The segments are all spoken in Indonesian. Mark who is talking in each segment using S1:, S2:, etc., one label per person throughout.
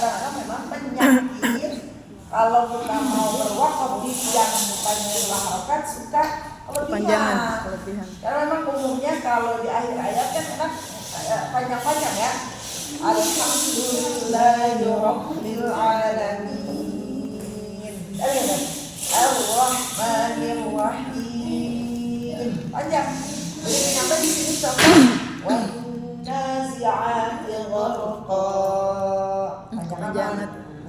S1: kadang-kadang memang penyakit kalau kita mau berwakaf yang bukannya harokat suka kelebihan. Karena memang umumnya kalau di akhir ayat kan enak panjang-panjang ya. Alhamdulillahirabbil alamin. Ar-Rahmanir-Rahim. Panjang. Jadi sampai di sini sampai wan nazi'ati gharqa. Panjang.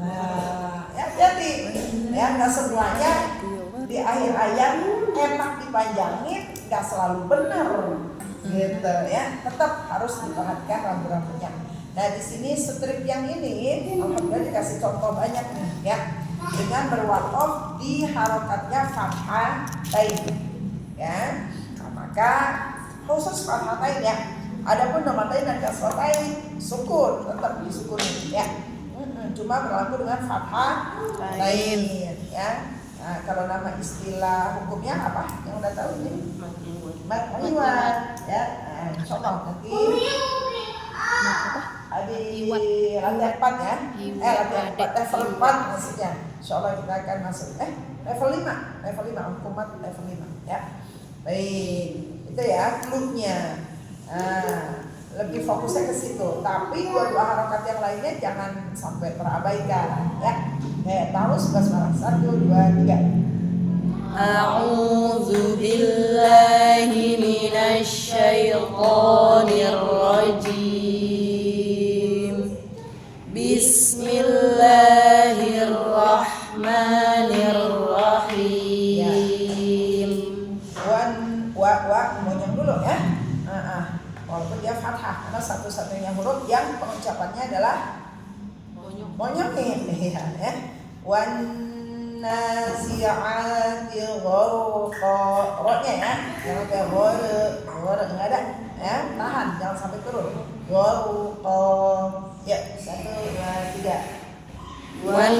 S1: Nah, ya jadi ya nggak semuanya di akhir ayat enak dipanjangin, nggak selalu benar gitu ya. Tetap harus diperhatikan rambu-rambunya. Nah di sini strip yang ini alhamdulillah dikasih contoh banyak nih ya, dengan berwakaf di harokatnya fathatain ya. Nah, maka khusus fathatain ya. Adapun domatain dan kasratain sukun tetap disukuni ya. Cuma berlaku dengan fathatain ya. Nah, kalau nama istilah hukumnya apa? Yang udah tahu ini? Ma'iwat ya. Nah, insyaallah nanti di latihan 4 ya. Latihan 4 level 4 maksudnya. Insyaallah kita akan masuk level 5 hukumat level 5 ya. Baik, itu ya cluenya. Nah, lebih fokusnya ke situ. Tapi dua harokat yang lainnya jangan sampai terabaikan ya. Tahu basmalah 1, 2, 3.
S2: A'udzu billahi minasy syaithanir rajim. Bismillahirrahmanirrahim.
S1: Monyong dulu ya. Walaupun dia fathah karena satu-satunya huruf yang pengucapannya adalah monyong ya. Wan nazi'ati gharqa. Ro-nya ya. Jangan kayak ghar enggak ada ya. Tahan jangan sampai turun. Gharqa. Ya, 1, 2, 3.
S2: Wan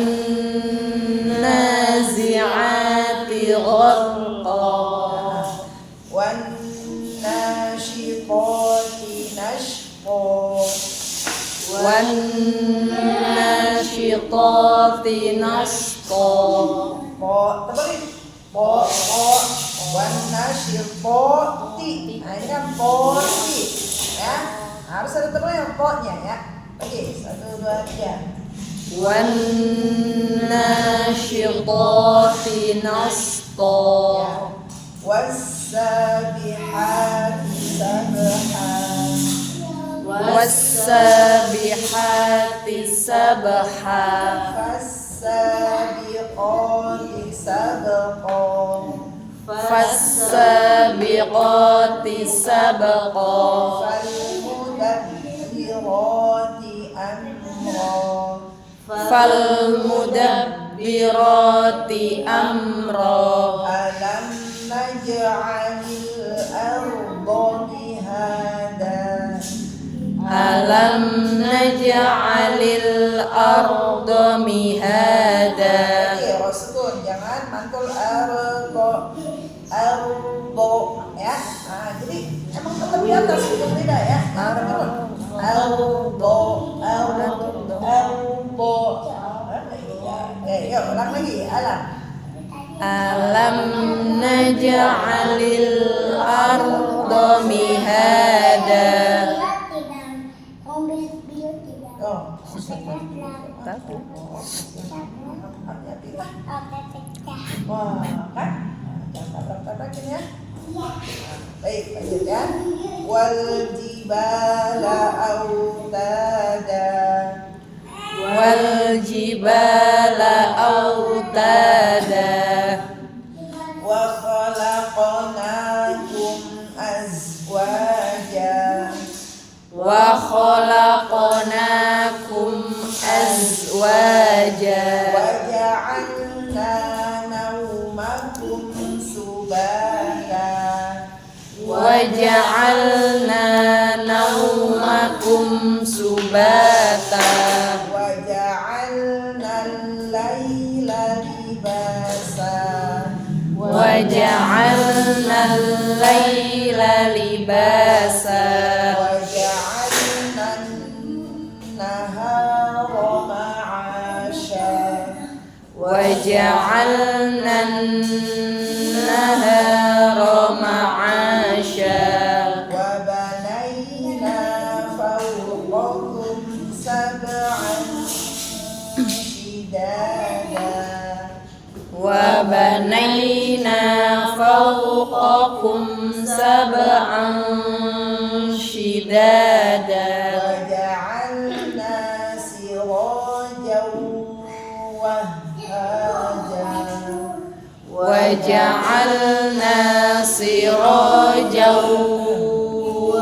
S2: nazi'ati gharqa.
S1: Wan nashiqati nashqa.
S2: Wan nasyitati nashqa.
S1: Tebelin. Wan nasyitati. Nah ini kan poti ya. Harus ada tebelin po-nya ya. Oke, 1, 2, 3.
S2: Wan nasyitati nashqa.
S1: Was-sabihati sabha.
S2: Was-sabihati sabha.
S1: Fas-sabiqati sabqa.
S2: Fas-sabiqati sabqa.
S1: Fal-mudabbirati amra.
S2: Fal-mudabbirati amra.
S1: Alam naj'alil arda mihada.
S2: Alam naj'alil arda mihada.
S1: Rasul jangan mantul ardo ya. Nah, jadi emang tetap di atas itu tidak ya. Ardo. Yuk ulang lagi.
S2: Alam naj'alil arda mihada.
S1: Wah, kan? Jangan tabrak-tabrakin ya. Baik, lanjut ya. Wal jibala autada.
S2: Wal jibala autada.
S1: Wa khalaqnakum azwaja.
S2: Wa khalaqnakum azwaja.
S1: Wa ja'alna naumakum subata.
S2: Wa ja'alna naumakum subata.
S1: Wa ja'alna al-laila libasa.
S2: Wa ja'alna al-laila libasa.
S1: Wa ja'alna an-nahara
S2: وجعلنا النهار معاشا
S1: وبنينا فوقكم سبعا شدادا
S2: وبنينا فوقكم سبعا شدادا
S1: وجعلنا سراجا وهاجا
S2: وجعلنا سراجا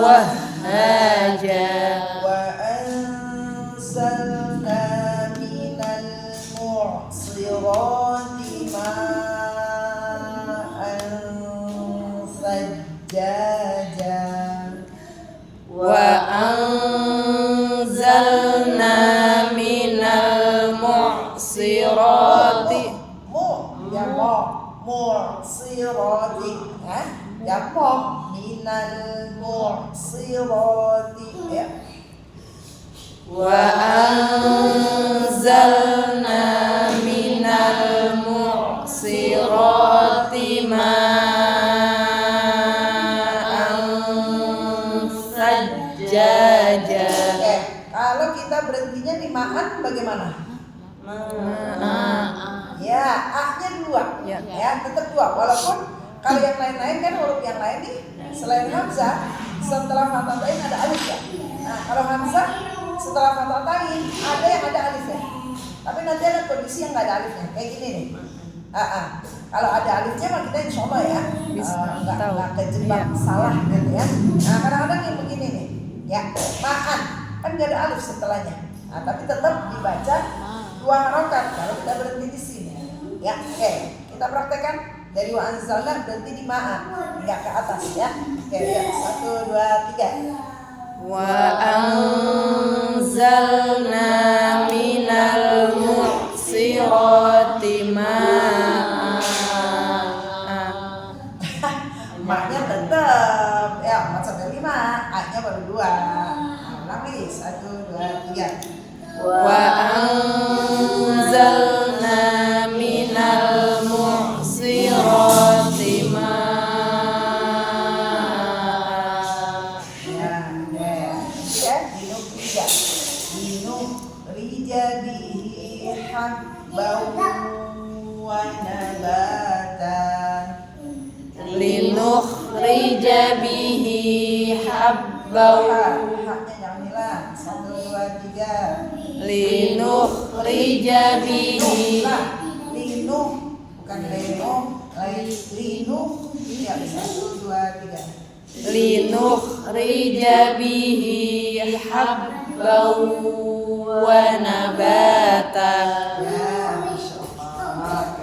S2: وهاجا
S1: وأنزلنا من المعصرات ماء ثجاجا
S2: وأنزلنا من المعصرات
S1: معصرات من المعصرات
S2: وأنزلنا من المعصرات ماء ثجاجا.
S1: Kalau kita berhentinya di ma'an bagaimana? Ya, a-nya dua. Ya, tetap dua. Walaupun kalau yang lain-lain kan huruf yang lain nih selain hamzah setelah fathatain ada alif ya. Nah, kalau hamzah setelah fathatain ada yang ada alifnya. Tapi nanti ada kondisi yang nggak ada alifnya. Kayak gini nih. Kalau ada alifnya mah kita insya Allah ya nggak kejebak salah gitu ya. Nah, kadang-kadang yang begini nih, ya ma'an kan nggak ada alif setelahnya. Nah, tapi tetap dibaca dua harokat kalau kita berhenti di sini. Ya, oke. Kita praktekkan dari wa anzalna berhenti di ma'an, nggak ke atas ya. Oke, lihat 1, 2, 3.
S2: Wa anzalna minal mu'sirati ma'an.
S1: Maknya tetap ya 4 sampai 5, A-nya baru 2. Ulang nih 1, 2, 3.
S2: Wa anzalna minal mu'sirati ma'an.
S1: Ya, linukhrija bihi habban wa nabatan.
S2: Linukhrija bihi habban.
S1: Haknya jangan hilang. 1, 2, 3.
S2: Linukhrija bihi.
S1: Linuh bukan leno, linuh. Ya, 1, 2, 3.
S2: Linukhrija bihi habban wa nabata.
S1: Ya, Masya Allah.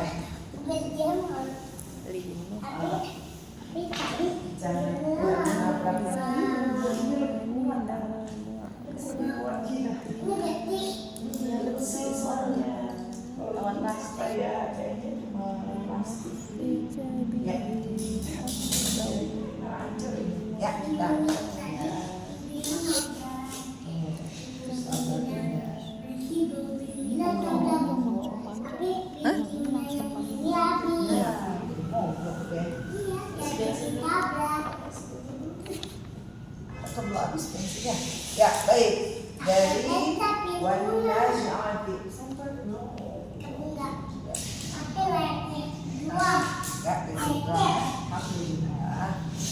S1: Ya, ya, baik. Dari wanajati.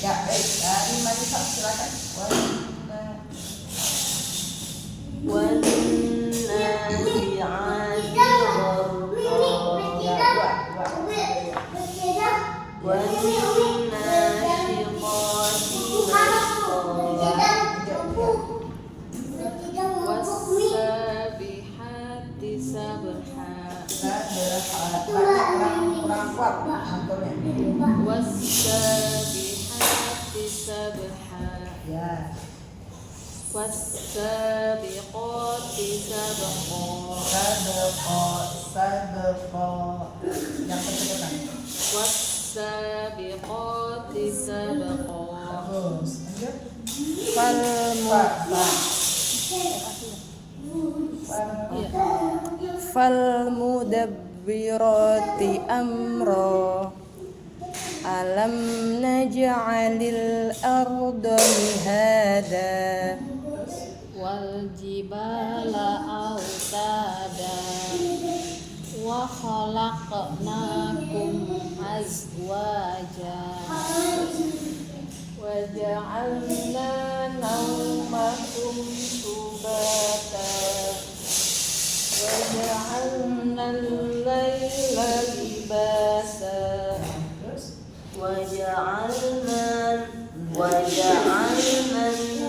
S1: Ya, baik. Dari Marisa silakan. Kurang kuat antumnya.
S2: Wassabihati sabha.
S1: Ya.
S2: Wassabiqati sabqa.
S1: Sadaqah. Yang kecepatan.
S2: Wassabiqati sabqa.
S1: Bagus. Lanjut.
S2: Falmudabbirati
S3: mudabbirati amra alam naj'alil arda mihada
S2: wal jibala autada wa khalaqnakum azwaja wa ja'alna nawmakum subata wa ja'alna al-laila libasa
S1: وجعلنا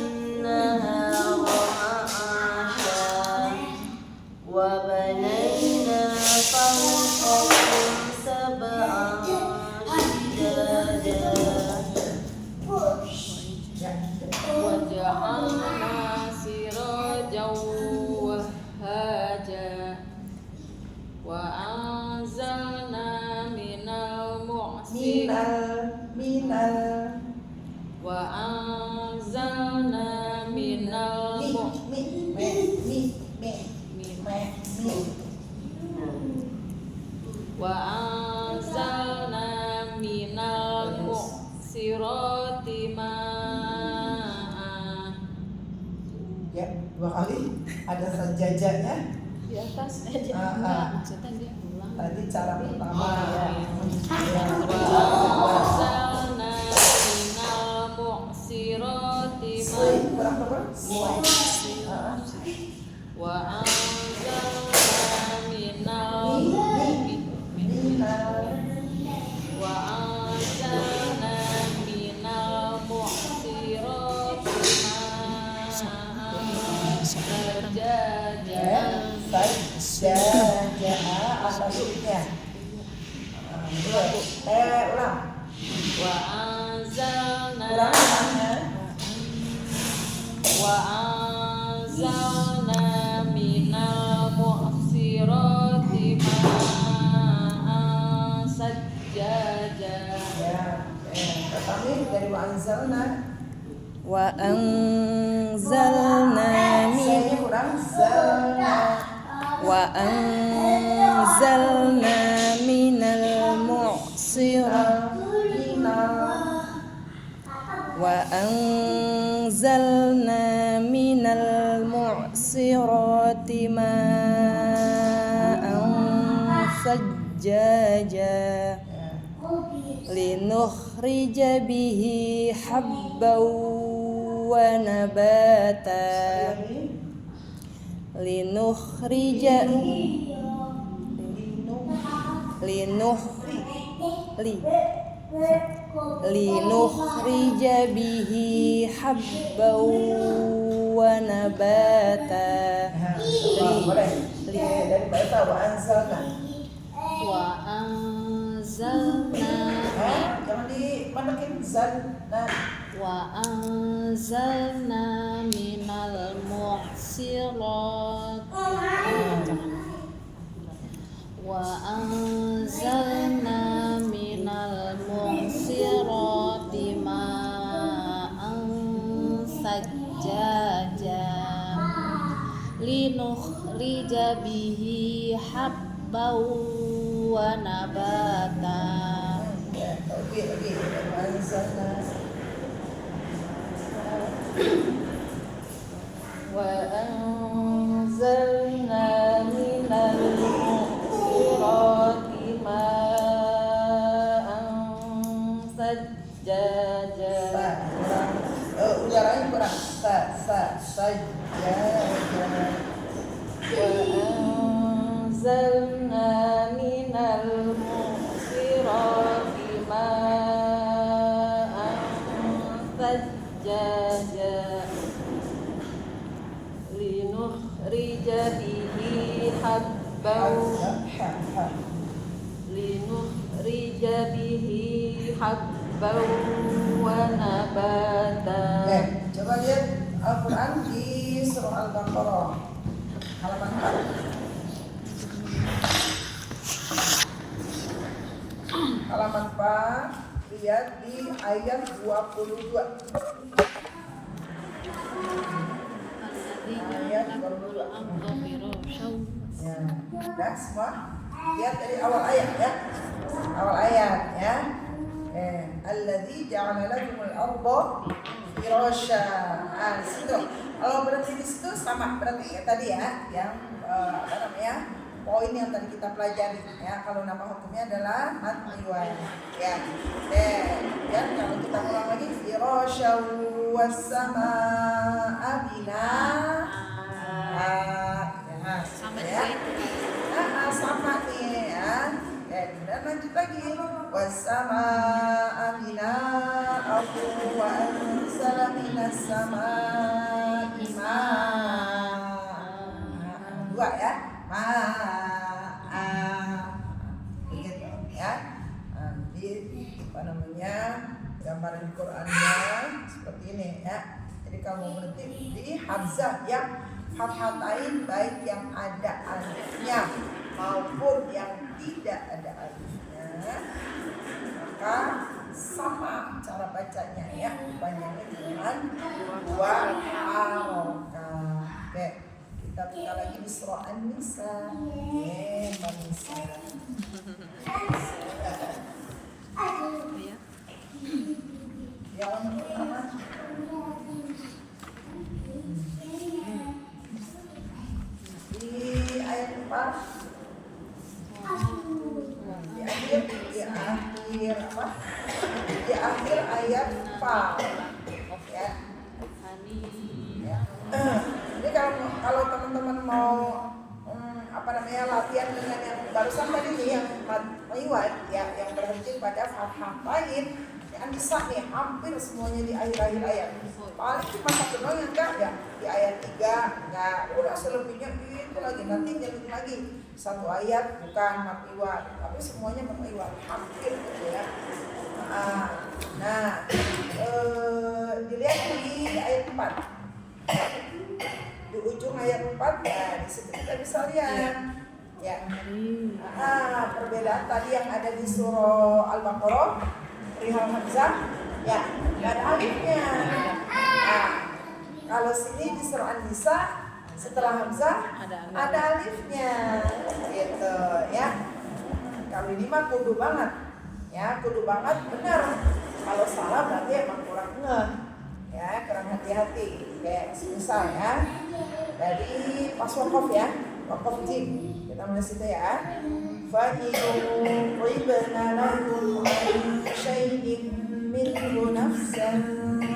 S1: النهار معاشا وبنينا فوقكم سبعا شدادا
S2: وجعلنا سراجا وهاجا وأنزلنا من المعصرات وأنزلنا من وأنزلنا من المعصرات ماء.
S1: Ya, 2 kali ada sajajahnya.
S2: Di atas aja maksudnya dia ulang.
S1: Tadi cara pertama ya.
S2: وأنزلنا من المعصرات ماء وأنزلنا من وأنزلنا من المعصرات ماء
S1: Sajajah apa surutnya? Ulang.
S2: وأنزلنا من المعصرات ماء ثجاجا.
S1: Kami dari wa'anzalna.
S3: وأنزلنا
S1: Saya kurang
S3: وأنزلنا من المعصرات وأنزلنا من المعصرات ماء ثجاجا لنخرج به حبا ونباتا لنخرج به حبا ونباتا
S1: dari bahasa wa'anzalna. Jangan dimandakin zanna.
S2: وأنزلنا من المعصرات وأنزلنا من المعصرات ماء ثجاجا لنخرج به حبا ونباتا.
S1: Lagi wa'anzalna.
S3: وأنزلنا من المعصرات ماء ثجاجا
S1: Udaranya kurang. Sajajah.
S3: وأنزلنا من المعصرات ماء ثجاجا لنخرج به حبا ونباتا.
S1: Coba lihat Al-Quran di surah Al-Baqarah halaman 4. Halaman 4, lihat di ayat 22. Ayat 22. Ya, dah semua? Lihat dari awal ayat ya. Awal ayat ya. Alladzi ja'ala lakumul arda firasya. Situ. Kalau berarti di situ sama berarti ya tadi ya yang poin yang tadi kita pelajari ya. Kalau nama hukumnya adalah matniwan ya. Ya kalau kita ulang lagi firasya was-samaa'a binaa.
S2: Sama
S1: Ya.
S2: juga
S1: Sama nih ya. Dan lanjut lagi was-samaa'a bina'ahu wa anzala minas samaa'i maa'an. Dua ya. Begitu ya. Nanti gambaran di Qur'annya seperti ini ya. Jadi kalau berhenti di hamzah yang fathatain baik yang ada alifnya maupun yang tidak ada alifnya, maka sama cara bacanya ya, bacanya dengan dua harokah. Oke, kita buka lagi di surah An-Nisa. An-Nisa. Yang pertama di ayat 4 di akhir ayat 4 ya. Jadi kalau teman-teman mau latihan dengan yang barusan tadi nih yang riwayat ya, yang berhenti pada fathah lain yang bisa nih hampir semuanya di akhir-akhir ayat. Paling cuma satu doang yang enggak ya di ayat 3 enggak, udah selebihnya itu lagi nanti jadi lagi satu ayat bukan matniwan tapi semuanya matniwan hampir gitu ya. Dilihat di ayat 4 di ujung ayat 4 ya, di situ kita bisa lihat ya. Perbedaan tadi yang ada di surah Al-Baqarah perihal hamzah ya nggak ada alifnya. Kalau sini di surah An-Nisa setelah hamzah ada alifnya gitu ya. Kalau ini mah kudu banget ya, kudu banget benar. Kalau salah berarti emang kurang ngeh ya, kurang hati-hati. Kayak misal ya dari pas wakaf ya, wakaf jim kita mulai situ ya. فَإِنْ طِبْنَ لَكُمْ عَنْ شَيْءٍ مِّنْهُ نَفْسًا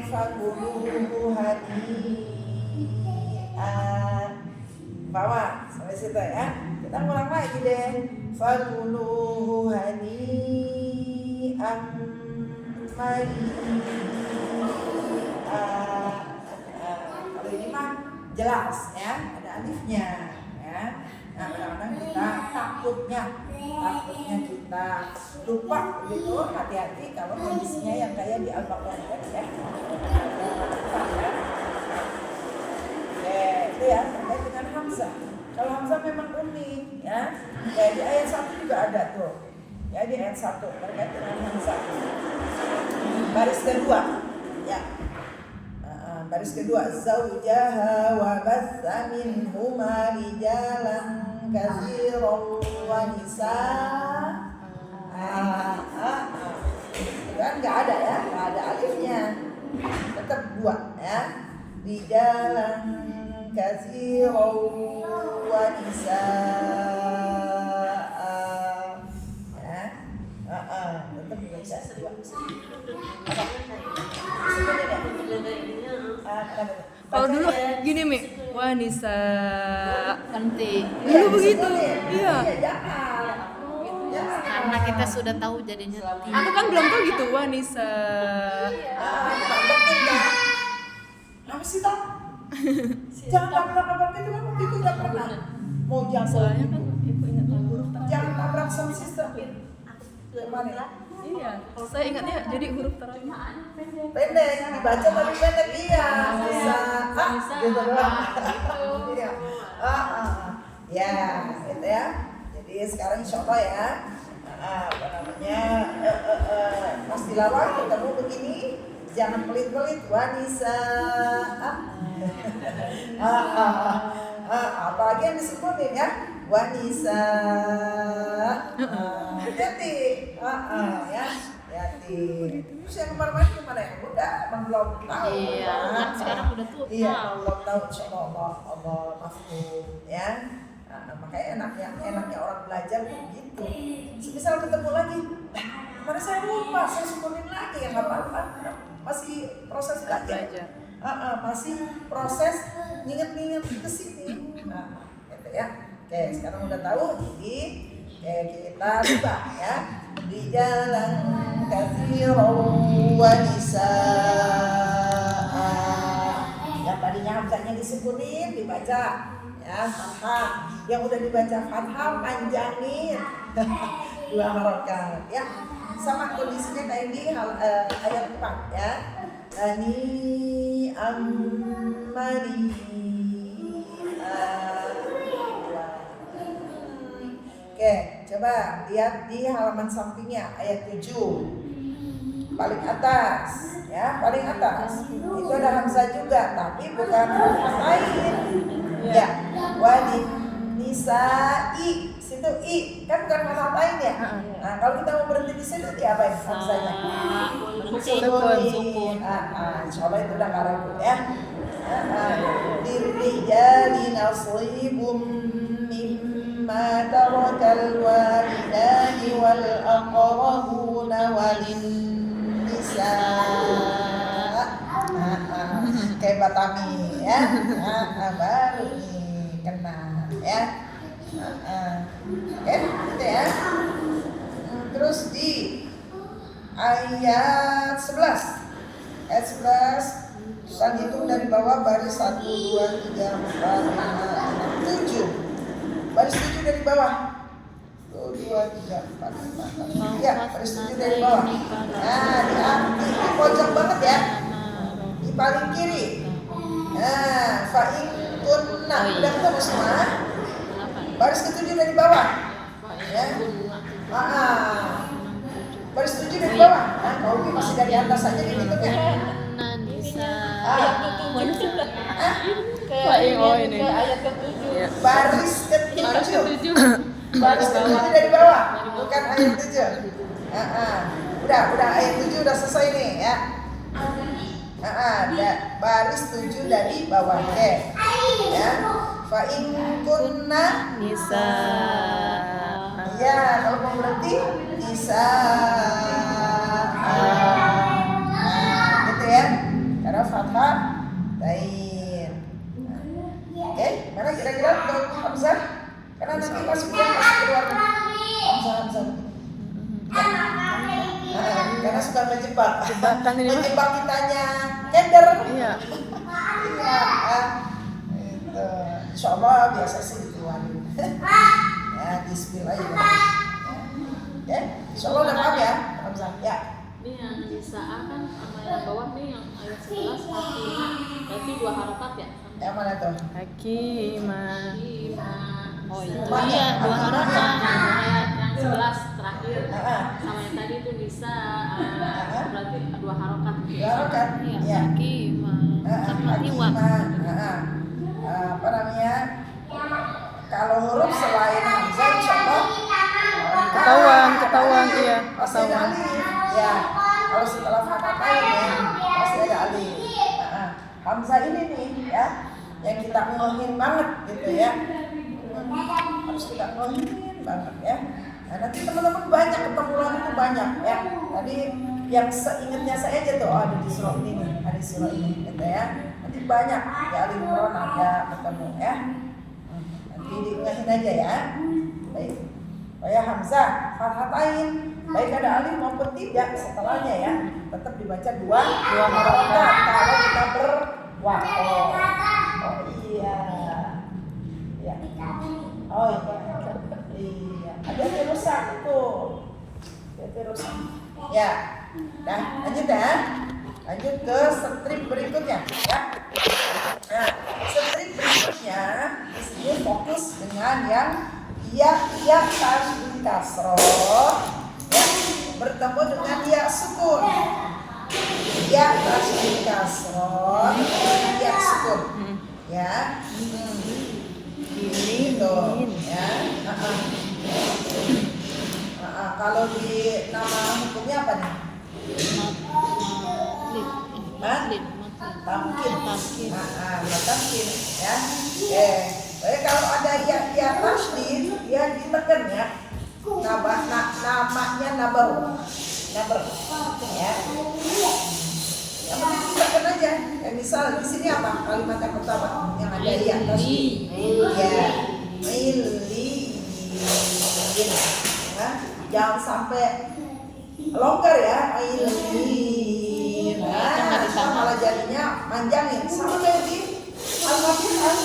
S1: فَكُلُوهُ هَنِيئًا. Bawa sampai situ ya. Kita ulang lagi deh. فَكُلُوهُ هَنِيئًا مَرِيئًا. Kalau ini mah jelas ya, ada alifnya ya. Nah, kadang-kadang kita takutnya kita lupa gitu, hati-hati kalau kondisinya yang kayak di Al-Baqarah ya. Itu ya terkait dengan hamzah. Kalau hamzah memang unik ya. Ya di ayat 1 juga ada tuh. Ya di ayat 1 terkait dengan hamzah. Baris kedua ya. Baris kedua zaujaha wa batha minhuma rijalan katsiran wa nisaa. Kan enggak ada ya, enggak ada alifnya. Tetap dua ya. Rijalan katsiran wa nisaa. Ya. Tetap baca dua.
S3: Kalau dulu gini Mi, wanisa
S2: penting
S3: dulu begitu. Iya.
S2: karena kita sudah tahu jadinya.
S3: Aku kan belum tahu gitu wanisa.
S1: Apa sih Tom? Jangan tabrak-tabrak itu kan waktu itu nggak pernah. Mau
S3: Soalnya kan ibu ingat huruf terakhir.
S1: jangan tabrak sound system. Gimana?
S3: Iya, saya ingatnya jadi huruf terakhir.
S1: Pendek, dibaca tapi pendek iya. Bisa gitu doang. Iya. Ya, gitu ya. Jadi sekarang insya Allah ya. Pas tilawah ketemu begini, jangan pelit-pelit wanisa. Apalagi yang disebutin ya. wanisa. Hati-hati. Ya. Hati. Terus yang kemarin gimana ya? Udah, emang belum tahu.
S2: Iya, kan sekarang udah tuh.
S1: Iya, belum tahu. Insyaallah Allah mafhum ya. Makanya enaknya orang belajar begitu. Misal ketemu lagi, kemarin saya lupa, saya syukurin lagi ya nggak apa-apa. Masih proses belajar. Masih proses nginget-nginget ke sini. Gitu ya. Oke, sekarang udah tahu. Jadi kita coba ya. Di jalan katsirun wa nisaa. Yang tadinya hamzahnya disukunin dibaca ya fathah. Yang udah dibaca fathah panjangin 2 harokat ya. Sama kondisinya kayak di ayat 4 ya. Ani ammani. Oke, coba lihat di halaman sampingnya ayat 7. Paling atas, ya, paling atas. Itu ada hamzah juga, tapi bukan lain. Ya, wali nisa'i. Situ i, kan bukan lain ya. Nah, kalau kita mau berhenti di situ diapain hamzahnya?
S2: Sukun.
S1: Coba itu udah karaku ya. Lirijali nasibum mimma tarakal walidani wal aqrabuna walin nisa. Kayak Batami ya. Baru nih kena ya. Gitu ya. Terus di ayat 11. Ayat 11 kita hitung dari bawah baris 1 2 3 4 5 6 7. Baris 7 dari bawah. 1 2 3 4 5 6. Ya, baris 7 dari bawah. Nah, di pojok banget ya. Di paling kiri. Nah, fa in kunna. Udah ketemu semua? Baris ke-7 dari bawah. Ya. Baris 7 dari bawah. Nah, kalau masih dari atas saja dihitung ya.
S2: Ayat ke-7.
S1: Baris ke-7. Baris ke-7 dari bawah. Bukan ayat 7. Udah ayat 7 udah selesai nih ya. Baris 7 dari bawah. Oke. Ya. Fa in kunna
S3: Nisa.
S1: ya, kalau mau berhenti bisa. Gitu ya. Karena fathah lain. Oke, mana kira-kira untuk hamzah? Karena nanti masuk keluar hamzah. Karena suka menjebak.
S3: Jebakan ini mah.
S1: Menjebak kitanya kender.
S3: Iya.
S1: Itu. Insyaallah biasa sih dikeluarin. Ya, bismillahirrahmanirrahim. Ya, insyaallah udah paham ya, hamzah. Ya.
S2: Ini yang nisaa kan sama yang bawah nih yang ayat 11 hakimah. Berarti 2 harokat ya?
S1: Yang mana tuh?
S3: Hakimah.
S2: Oh iya, 2 harokat. Ayat yang 11 terakhir. Sama yang tadi itu bisa berarti 2 harokat.
S1: 2 harokat.
S2: Iya, hakimah.
S1: Hakimah. Apa namanya? Kalau huruf selain hamzah insyaallah
S3: Ketahuan iya,
S1: pasti ada
S3: ketahuan.
S1: alif. Ya, kalau setelah fathah ya pasti ada alif. Hamzah ini nih ya, yang kita ngohin banget gitu ya. Harus kita ngohin banget ya. Nah, nanti teman-teman banyak ketemu lagi tuh banyak ya. Tadi yang seingatnya saya aja tuh, ada di surah ini nih, ada di surah ini gitu ya. Nanti banyak ya, alif Imran ada ketemu ya. Nanti diingatin aja ya. Baik. Ya hamzah, fathatain, baik ada alif maupun tidak setelahnya ya, tetap dibaca 2 harokat kalau kita berwakoh. Oh iya, ya. Oh iya, ada yang rusak itu, ada rusak. Ya, dah lanjut ya, lanjut ke strip berikutnya ya. Nah, strip berikutnya di sini fokus dengan yang ya tasydid kasroh ya bertemu dengan ya sukun. Ya tasydid kasroh ya sukun ya. gitu ya. Kalau di nama hukumnya apa nih? Tamkin. Tamkin ya. Kalau ada ya tasdid dia ditekan ya. Namanya nabar ya. Yang penting ditekan aja. Misal di sini apa kalimat yang pertama yang ada ya tasdid. Ya. Nah, jangan sampai longgar ya. Malah jadinya manjangin sama kayak di Al-Fatihah.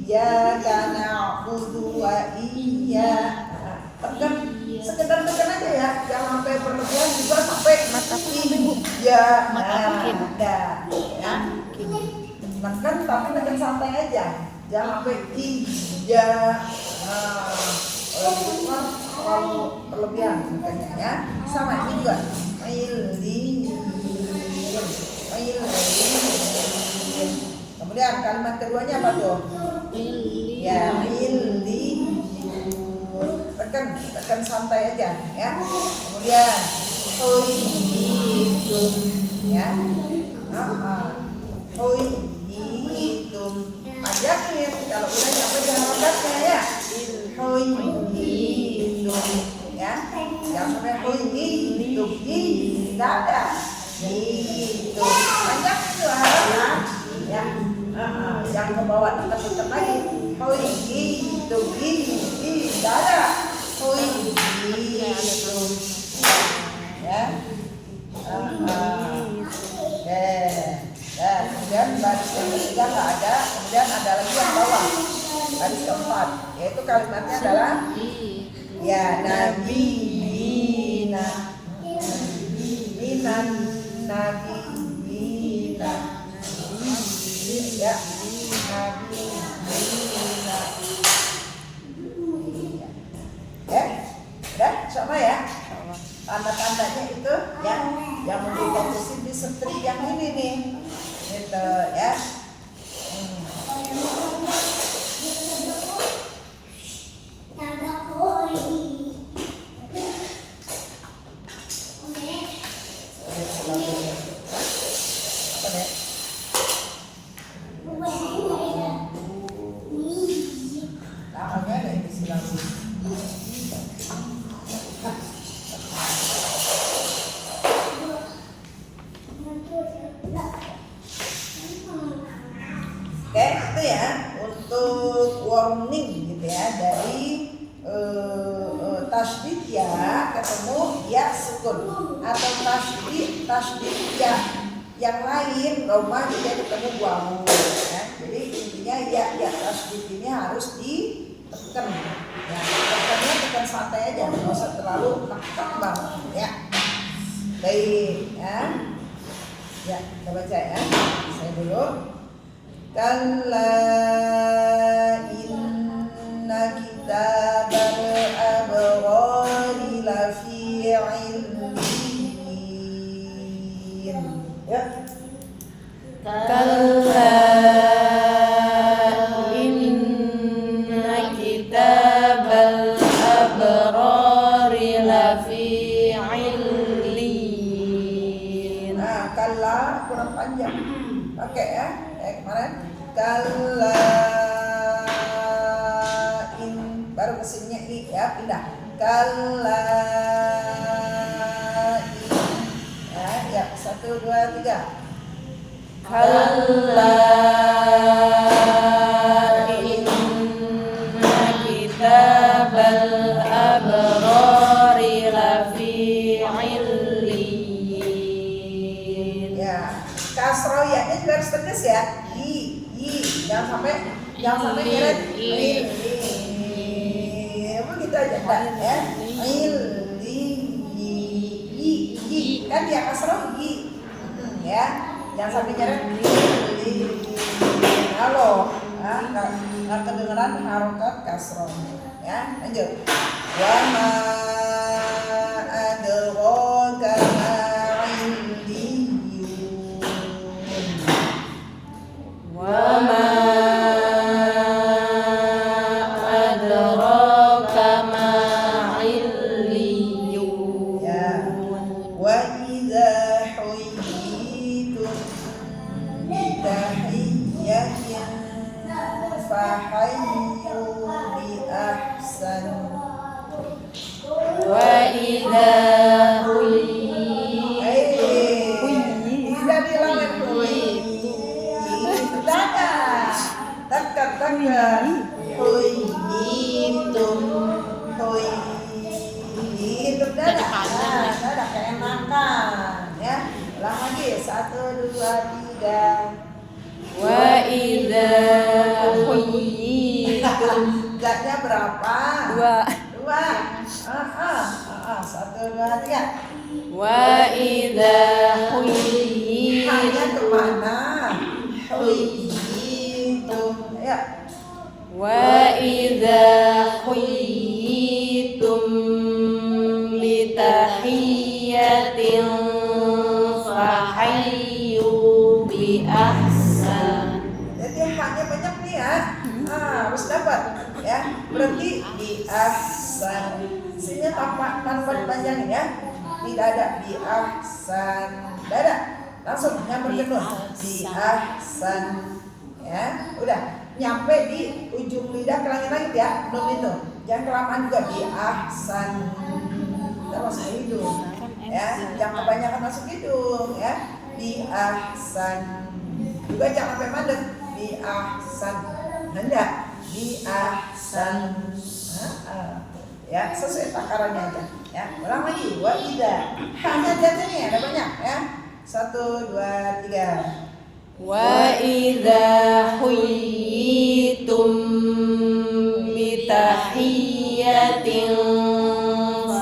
S1: Iya karena na'budu wa iya. Tekan, sekedar tekan aja ya, jangan sampai berlebihan juga sampai iya. Tekan tapi tekan santai aja, jangan sampai iya. Kalau itu kan terlalu berlebihan makanya ya. Sama ini juga kemudian kalimat keduanya apa tuh? Ya tekan santai aja ya. Kemudian ya panjangin kalau udah nyampe di harokatnya ya. Ya, jangan sampai tidak ada gitu. Banyak itu ya. Yang ke bawah tetap lagi. Tidak ada. Ya. Kemudian baris yang ketiga nggak ada. Kemudian ada lagi yang bawah. Baris keempat, yaitu kalimatnya adalah ya Nabi minan Nabi ya Nabi ya udah sama ya tanda-tandanya itu ya yang memberikan posisi setri yang ini nih gitu ya. Oke, itu ya untuk warning gitu ya dari tasdid ya ketemu ya sukun atau tasdid ya yang lain Roma juga ketemu wawu ya. Jadi intinya ya tasdid ini harus ditekan ya. Tekan santai aja, nggak usah terlalu nekak banget ya. Baik ya. Ya, kita baca ya. Saya dulu. Kalla inna kitabal abrari lafi illiyin. Ya.
S3: Kalla inna kitabal abrari lafi illiyin.
S1: Nah, kalla kurang panjang. Oke ya. Kemarin kalla baru mesinnya i ya pindah kalla ya 1 2 3
S3: Kalla inna kitabal abrari lafi illiyin.
S1: Ya kasroh ya ini harus tegas ya jangan sampai nyeret begitu aja ya kan dia kasroh ya jangan sampai nyeret halo nggak kedengeran harokat kasroh ya lanjut wa ma adraka ma illiyun fahayyu bi ahsan.
S3: Wa idza
S1: tidak dilawan dekat hidup dada keenakan ya. Ulang lagi 1, 2, 3.
S3: wa idza khuyyitum
S1: Zatnya berapa?
S3: 2
S1: 1, 2, 3.
S3: wa idza khuyyitum
S1: Hanya kemana? Khuyyitum ya.
S3: wa idza khuyyitum bi tahiyyatin fahayyu bi ahsan.
S1: Jadi haknya banyak nih ya. Harus dapat ya. Berarti bi ahsan. Sini tanpa panjangin ya. Tidak ada bi ahsan. Tidak ada. Langsung nyamper kedua. Bi ahsan. Ya, udah nyampe di ujung lidah ke langit-langit ya. Belum itu. Jangan kelamaan juga bi ahsan. Kita masuk hidung. Ya, jangan kebanyakan masuk hidung ya. Bi ahsan. Juga jangan sampai mandek. Bi ahsan. Hendak bi ahsan. Ya, sesuai takarannya aja. Ya, ulang lagi. Wa idza. Hanya jatuhnya ada banyak ya. 1, 2, 3.
S3: Wa idza khuyyitum bi tahiyyatin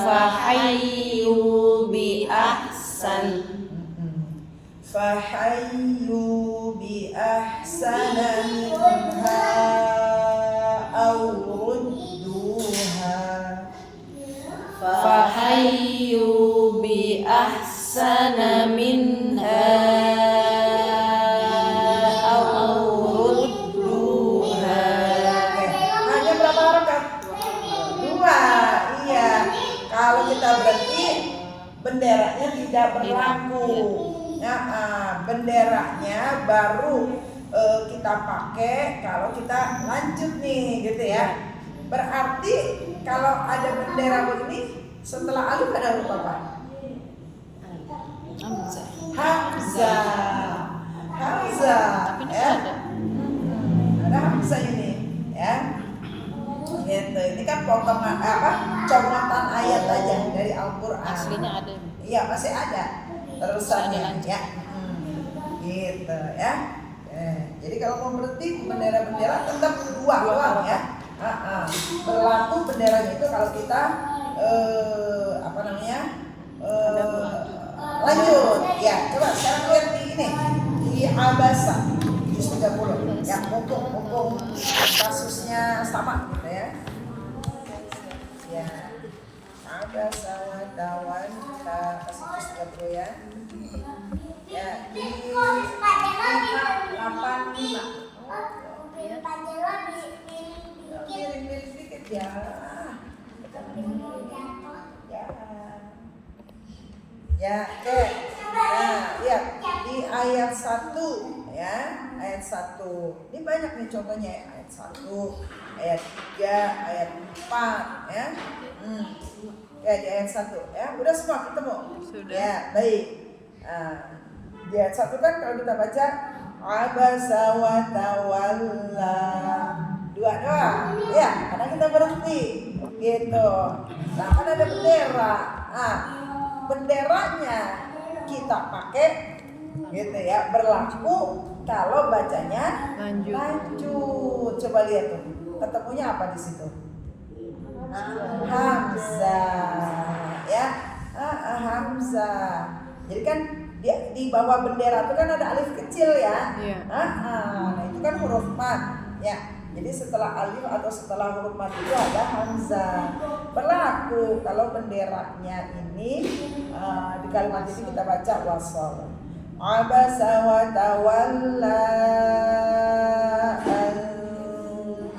S3: fahayyu bi ahsan.
S1: Fahayyu bi ahsana minha aw rudduha.
S3: Fahayyu bi ahsana minha aw rudduha.
S1: Hanya berapa harakat? 2. Iya. Kalau kita berhenti, benderanya tidak berlaku. Benderanya baru kita pakai kalau kita lanjut nih, gitu ya. Berarti kalau ada bendera begini, setelah alif ada huruf apa? Hamzah.
S2: Tapi ini
S1: Ya.
S2: ada.
S1: Ada hamzah ini, ya. Gitu. Ini kan potongan comotan ayat aja dari Al-Qur'an.
S2: Aslinya ada.
S1: Iya, masih ada. Terusannya
S2: Ada lanjut.
S1: ya. Gitu ya. Jadi kalau mau berhenti bendera-bendera tetap dua doang ya. Berlaku benderanya itu kalau kita lanjut. Ya, coba sekarang lihat di ini. Di Abasa juz 30. Ya, mumpung kasusnya sama gitu ya. Ya. Abasa wa tawalla kasih juz 30 ya. Ya, di 585. Miring-miring dikit ya. Ya, oke. Nah, lihat di ayat 1 ya, ayat 1. Ini banyak nih contohnya ya. Ayat 1, ayat 3, ayat 4 ya. Ya, di ayat 1 ya. Udah semua ketemu?
S3: Sudah.
S1: Ya, baik. Di ayat 1 kan kalau kita baca abasa wa tawalla. 2 doang. Ya, karena kita berhenti gitu. Nah, kan ada bendera. Benderanya kita pakai gitu ya, berlaku kalau bacanya lanjut. Coba lihat tuh. Ketemunya apa di situ? Hamzah ya. Hamzah. Jadi kan di bawah bendera itu kan ada alif kecil ya.
S3: Iya.
S1: Nah, itu kan huruf mat ya. Jadi setelah alif atau setelah huruf mat itu ada hamzah. Berlaku kalau benderanya ini di kalimat ini kita baca wasal. Abasa wa tawalla an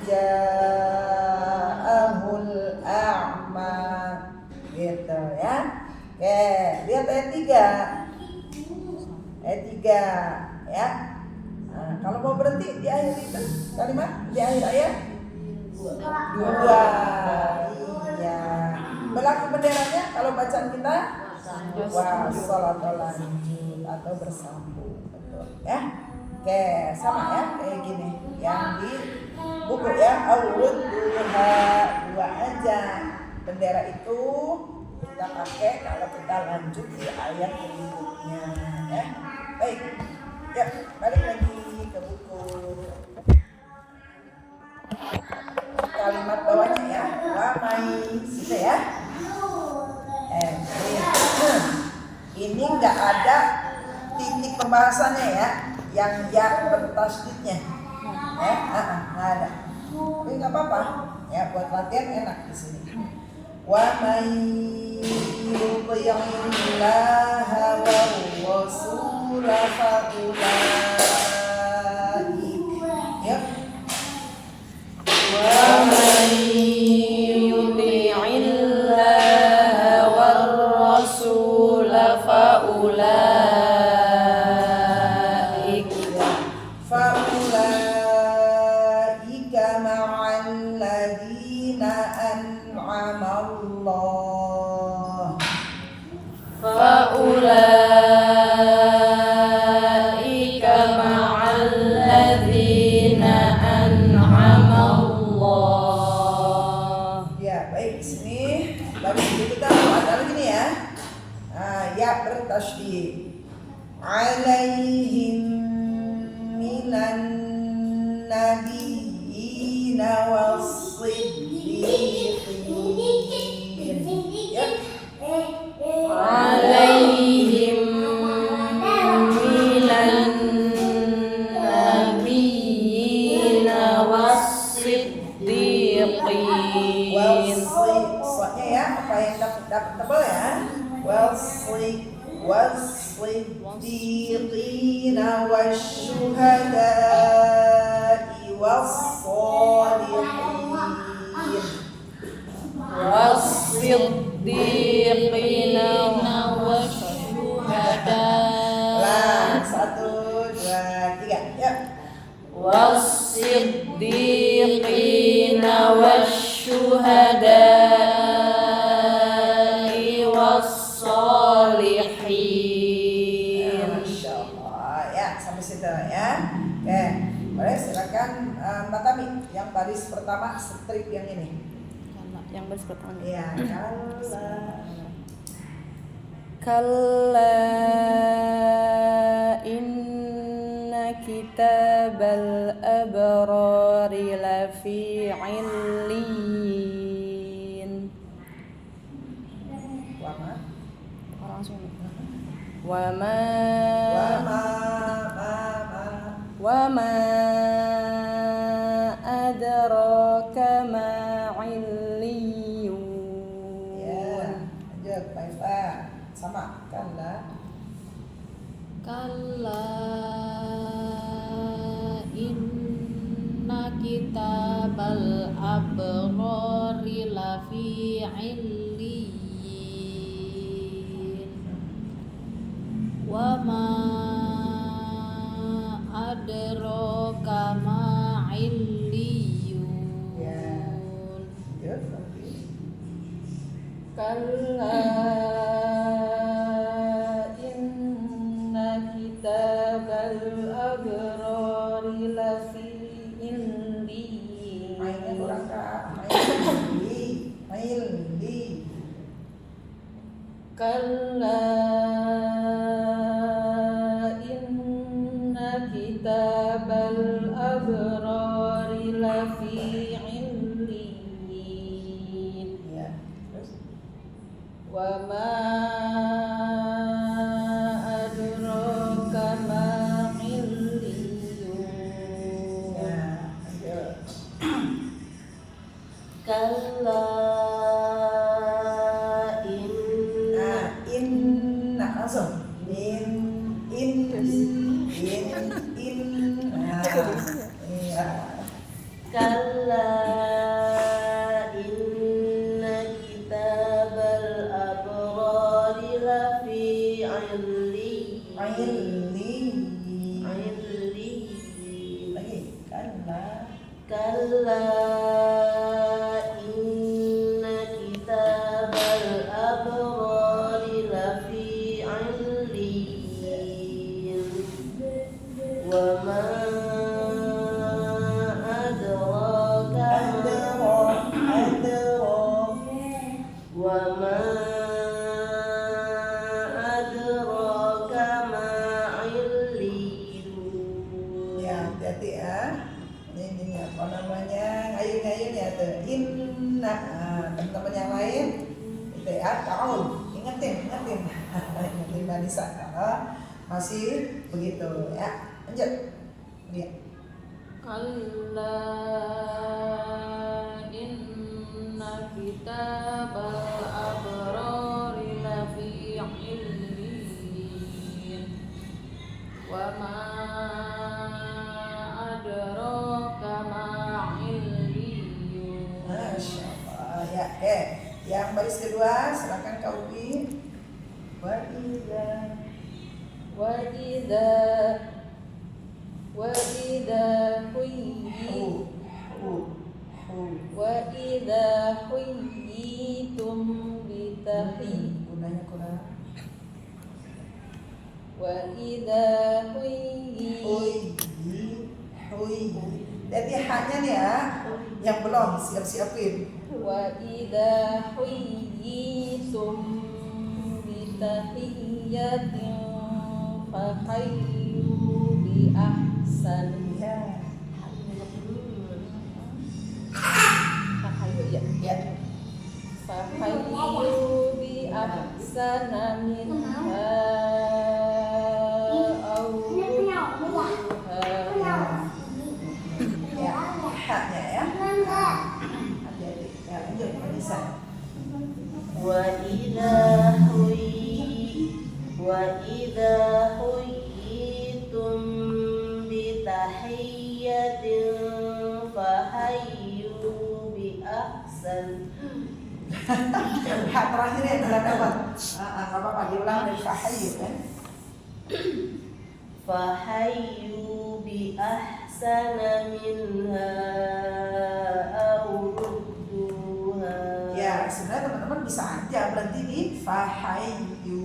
S1: ja'ahul a'ma. Gitu ya. Oke, lihat ayat 3. Ayat 3 ya. Kalau mau berhenti di akhir itu kalimat di akhir ayat 2. Iya. Berlaku benderanya kalau bacaan kita wassalatol lanjut atau bersambung, betul ya. Oke, sama ya kayak gini yang di buku ya, awud dua aja. Bendera itu kita pakai kalau kita lanjut di ayat berikutnya ya. Baik, ya balik lagi ke buku. Kalimat bawahnya ya, wamai sini ya. Ini nggak ada titik pembahasannya ya, yang ya bertasdidnya ya, nggak ada. Tapi nggak apa-apa ya, buat latihan enak di sini. Wamai yuti'illaha wa rasulah faulaika ya.
S3: ومن يطع الله والرسول فأولئك
S1: مع الذين أنعم الله
S3: فأولئك مع الذين أنعم الله.
S1: Ya baik, di sini baru kita ada lagi nih ya. Ya bertasydid. Alaihim minan nabiyina was-siddiqin. Ya.
S3: عليهم من النبيين والصديقين.
S1: Soalnya ya, apa yang dapat tebal ya? Was-siddiqina wasyuhada'i was-shalihin.
S3: والصديقين والشهداء.
S1: 1, 2, 3 ya.
S3: والصديقين والشهداء والصالحين.
S1: Masya Allah ya, sampai situ ya. Oke, boleh silakan Mbak Tami yang baris pertama strip yang ini.
S3: Yang baris pertama.
S1: Iya,
S3: Kalla inna kitabal abrari lafi illiyin. Langsung. Wama adraka ma illiyun.
S1: Ya, lanjut Pak Ifa. Sama kan lah.
S2: Kalla inna kitabal abrari lafi illiyin wa ma adraka ma illiyun.
S1: Ya. Lanjut lagi.
S3: Kalla inna kitabal abrari lafi illiyin.
S1: Mainnya kurang kak. Maili.
S3: Kalla inna kitabal abrari lafi illiyin.
S1: Ya. Terus.
S3: Wa ma adraka ma illiyun.
S1: Ya. Lanjut.
S3: Kalla
S1: Inna langsung. In. Nah, iya.
S3: Kalla inna kitabal abrari lafi illiyin.
S1: Illi.
S3: Illiyin.
S1: Lagi.
S4: Kalla inna kitabal abrari lafi 'illiyin wa ma
S1: inna, teman-teman yang lain itu ya, tahu, ingetin Mbak Nisa kalau masih begitu ya, lanjut ya.
S2: Kalla inna kitabal abrari lafi 'illiyin wa ma adraka ma 'illiyun.
S1: Masya Allah ya. Yang baris kedua silakan Kak Ubi. Wa
S2: idza huyyitum bitahiyyatin
S1: gunanya kurang. Jadi haknya nih ya, yang belum siap-siapin.
S2: Wa idza huyyitum bitahiyyatin fahayyu bi ahsan.
S1: Ya.
S2: Fahayyu ya. Fahayyu bi ahsana minha aw rudduha.
S1: Ya, haknya ya. Hati-hati. Ya, lanjut Anissa.
S4: Wa idza huyyitum bi tahiyyatin fahayyu bi ahsan.
S1: Hak terakhirnya adalah dapat. Enggak apa-apa diulang dari fahayyu kan.
S4: Fahayyu bi ahsana minha aw rudduha.
S1: Ya, sebenarnya teman-teman bisa aja berhenti di fahayyu.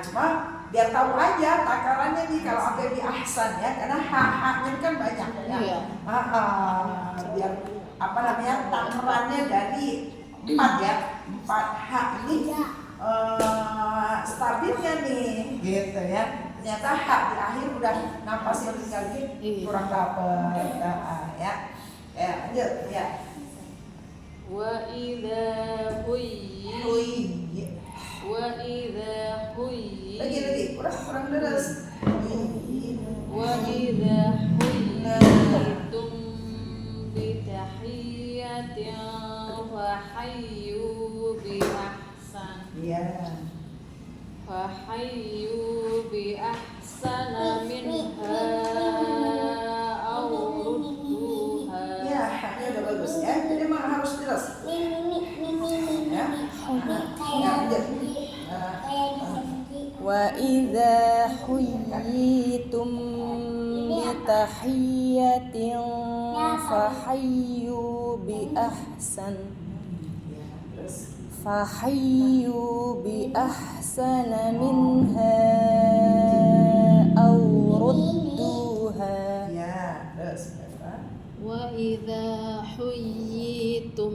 S1: Cuma biar tahu aja takarannya nih kalau sampai di ahsan ya, karena hak-haknya kan banyak ya.
S2: Iya.
S1: Biar apa namanya takarannya dari 4 ya, 4 hak ini stabilnya nih, gitu ya. Ternyata hak di akhir udah napas yang tinggal dikit kurang dapet, ya. Lanjut ya.
S2: Wa idza huyyitum
S1: Lagi kurang deras.
S2: wa idza huyyitum bitahiyyatin fahayyu bi ahsan.
S1: Iya.
S2: Fahayyu bi ahsana minha aw rudduha.
S1: Ya, haknya udah bagus ya. Jadi memang harus jelas. Ya. Lanjut.
S3: Wa idza huyyitum bitahiyyatin fahayyu bi ahsana minha aw rudduha.
S1: Ya, terus.
S2: Wa idza huyyitum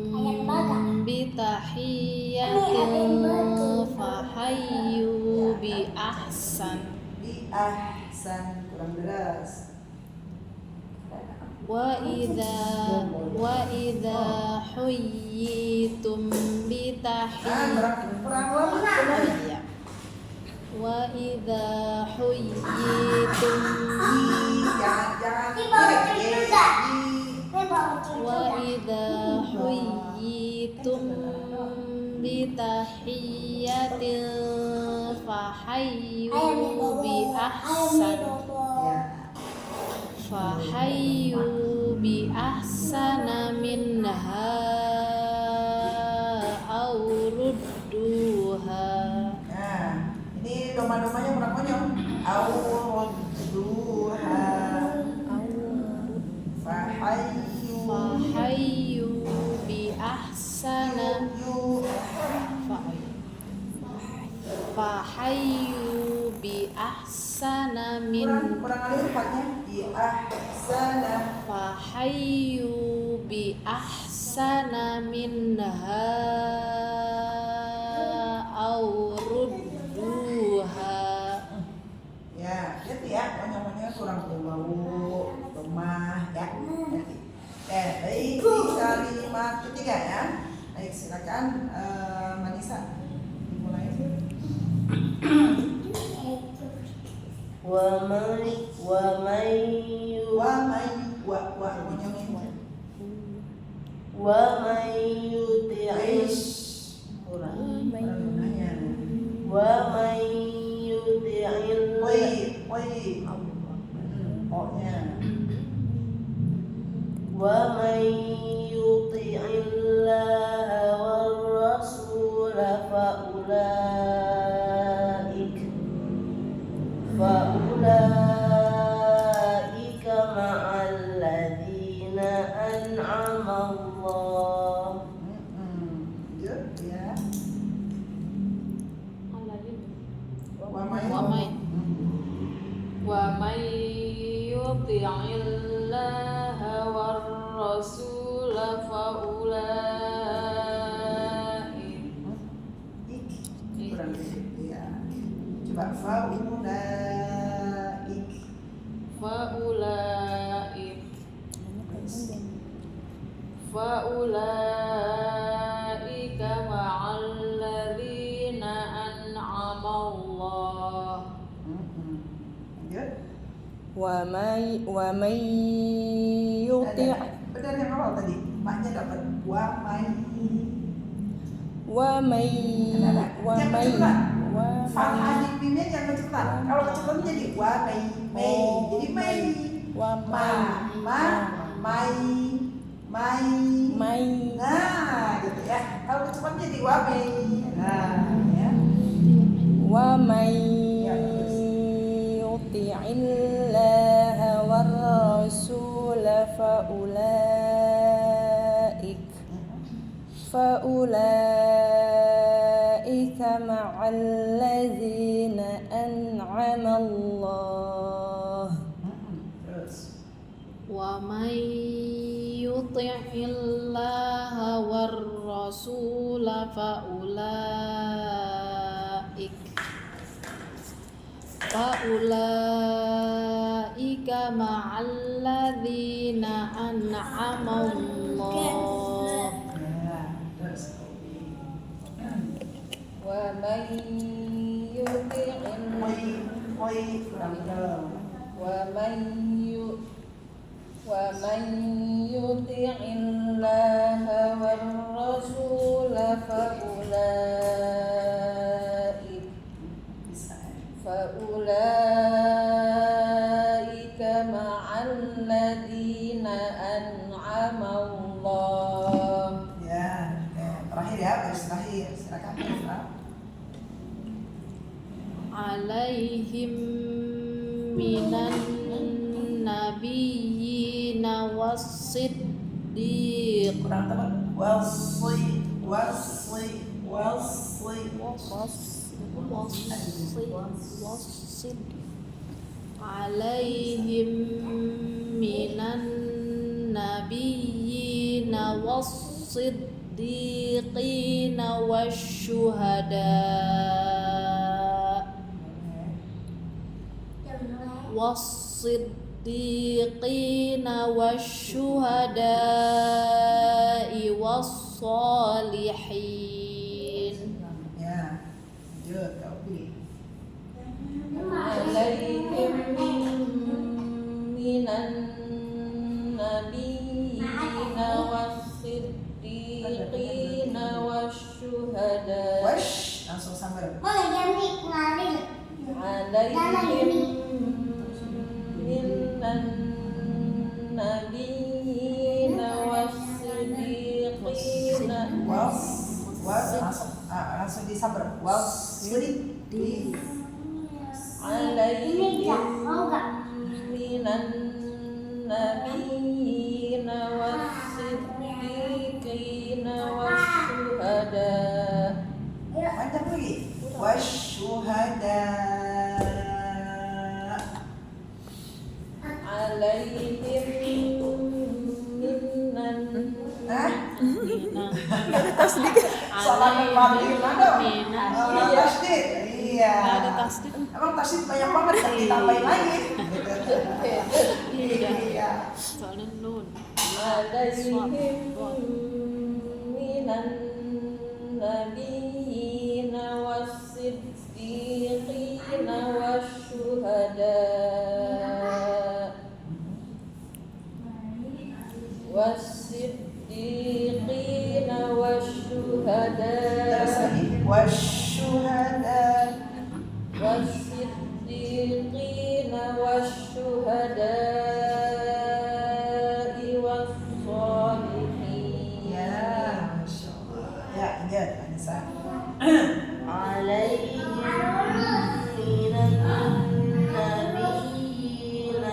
S2: bitahiyyatin fahayyu bi ahsan.
S1: Bi ahsan kurang deras.
S2: Wa idza huyyitum bitahiyyatin
S1: Kurang lama.
S2: wa idza huyyitum wa idza huyyitum bitahiyyatin fahayyu bi ahsana minha aw rudduha.
S1: Nah, ini domba-dombanya kurang konyol. Awrudduha fahayyu
S2: Fahayyu bi ahsana Fahayyu bi ahsana min
S1: kurang kali lipatnya di ahsana.
S2: Fahayyu bi ahsana minha aw rudduha.
S1: Ya, lihat ya, pokoknya kurang berbau, lemah ya. Baik, di kalimat ketiga ya. Baik, silakan Manisa dimulai.
S4: Wa man yuti'is kurang. Wa man yuti'il wa man yuti'illaha war rasul faulaika ma'al ladzina an'ama Allah.
S1: Ya.
S2: Wa may yuti'illaha war rasul
S1: Kurang ya. Coba faulaik. Faulaika ma'al ladzina an'ama Allah. Lanjut.
S3: Wa may yuti'
S1: Benar yang awal tadi. Maknya dapat wa may. Fathah di mimnya jangan kecepatan. Kalau kecepatan jadi wa may. Jadi may. May. Nah, gitu ya. Kalau kecepatan jadi wa may. Nah, ya.
S3: wa may yuti'illaha war rasul faulaika ma'al ladzina an'ama Allah.
S1: Terus.
S2: Wa may yuti'illaha war rasul faulaika ma'al ladzina an'ama Allah.
S1: Terus.
S3: Wa may yuti'illaha war rasul faulaika ma'al ladzina an'ama Allah.
S1: Ya, terakhir ya, baris terakhir. Silakan Isra.
S2: Alaihim minan nabiyyina was-siddiq
S1: Kurang tepat. Wasli.
S2: Alaihim minan nabiyyina was-siddiqina wasyuhada was-siddiqina wasyuhada'i was-salihin.
S1: Ya. Lanjut, Kak Upi.
S3: Alaihim minan nabiyyina was-siddiqina wasyuhada.
S1: Wash, langsung sambar.
S3: Alaihim minan nabiyyina was-siddiqina
S1: Langsung disambar. Wasli.
S3: alaihim minan nabiyyina was
S2: Nah,
S1: Salah memahami mana?
S2: minan.
S1: Tasdid. Iya.
S2: Nggak ada tasdid.
S1: Emang tasdid banyak banget kan ditambahin lagi.
S2: Iya.
S1: Iya.
S2: Soalnya nun.
S4: عليهم من النبيين والصديقين والشهداء
S1: Terus lagi wasyuhada.
S4: والصديقين والشهداء والصالحين
S1: Ya, Masya Allah. Ya, ingat Anissa.
S4: عليهم من النبيين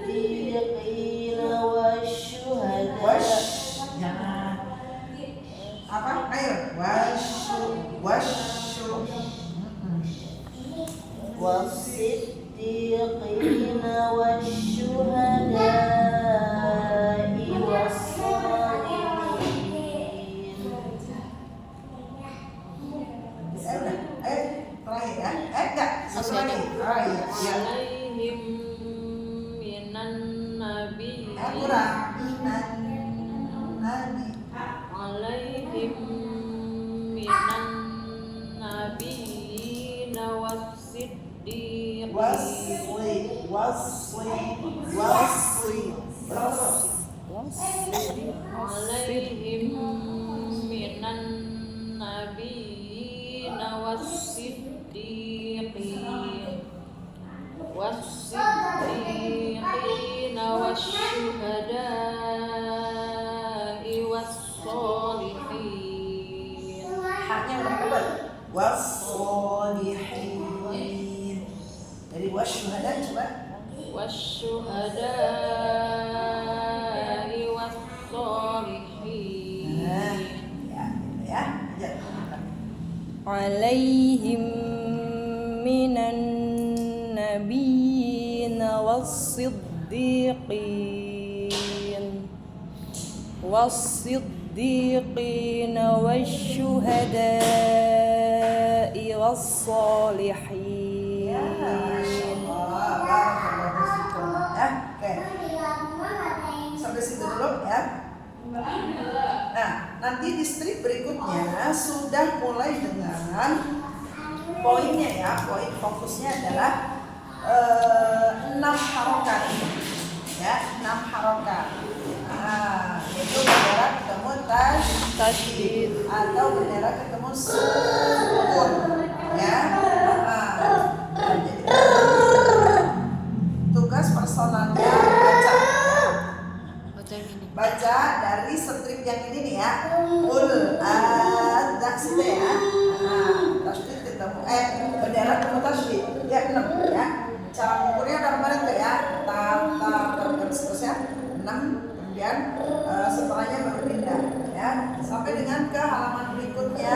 S4: والصديقين والشهداء
S1: Jangan. Apa? Ayo.
S4: والصديقين والشهداء والصالحين
S1: Terakhir ya. Enggak. Satu
S2: Masih ada.
S1: lagi. Oh iya. Ya.
S2: Alaihim minan nabi.
S1: Kurang. Nabi.
S2: Alaihim minan nabiyina wassiddiqin. Alaihim minan nabiyina wassiddiqin wasyuhada'i wassolihin.
S1: Haknya udah tebal. Wassolihin. Dari wasyuhada coba.
S2: Wasyuhada'i wassolihin.
S1: Ya. Ya.
S3: عليهم من النبيين والصديقين والشهداء والصالحين.
S1: Ya, Masya Allah. Barakallahu fikum. Ya, oke. Sampai situ dulu ya. Nah, nanti di strip berikutnya sudah mulai dengan poinnya ya. Poin fokusnya adalah 6 harokat. Ya, 6 harokat. Nah, itu bendera ketemu tasydid atau bendera ketemu sukun. Ya. Jadi tugas personalnya baca dari strip yang ini nih ya. Situ ya. Tasydid ketemu bendera ketemu tasydid. Ya 6 ya. Cara mengukurnya ada kemarin tuh ya. Dan seterusnya 6. Kemudian setelahnya baru pindah ya. Sampai dengan ke halaman berikutnya.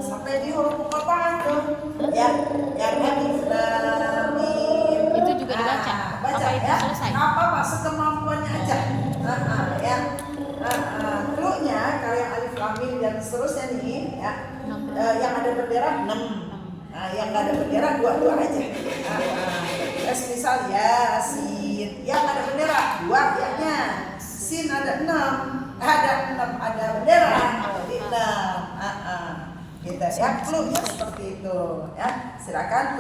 S1: Sampai di huruf muqatta'ah tuh. Ya. Yang alif lam mim.
S2: Itu juga dibaca.
S1: Baca
S2: Apa itu
S1: ya.
S2: selesai?
S1: Apa sekemampuannya aja. Ya. Clue-nya kalau yang alif lam mim dan seterusnya nih ya. Yang ada bendera 6. Nah, yang nggak ada bendera 2 aja. Terus misal Yasin, yang ada bendera 2 ya-nya. Sin ada 6, ada bendera di 6. Gitu ya, clue-nya seperti itu ya. Silakan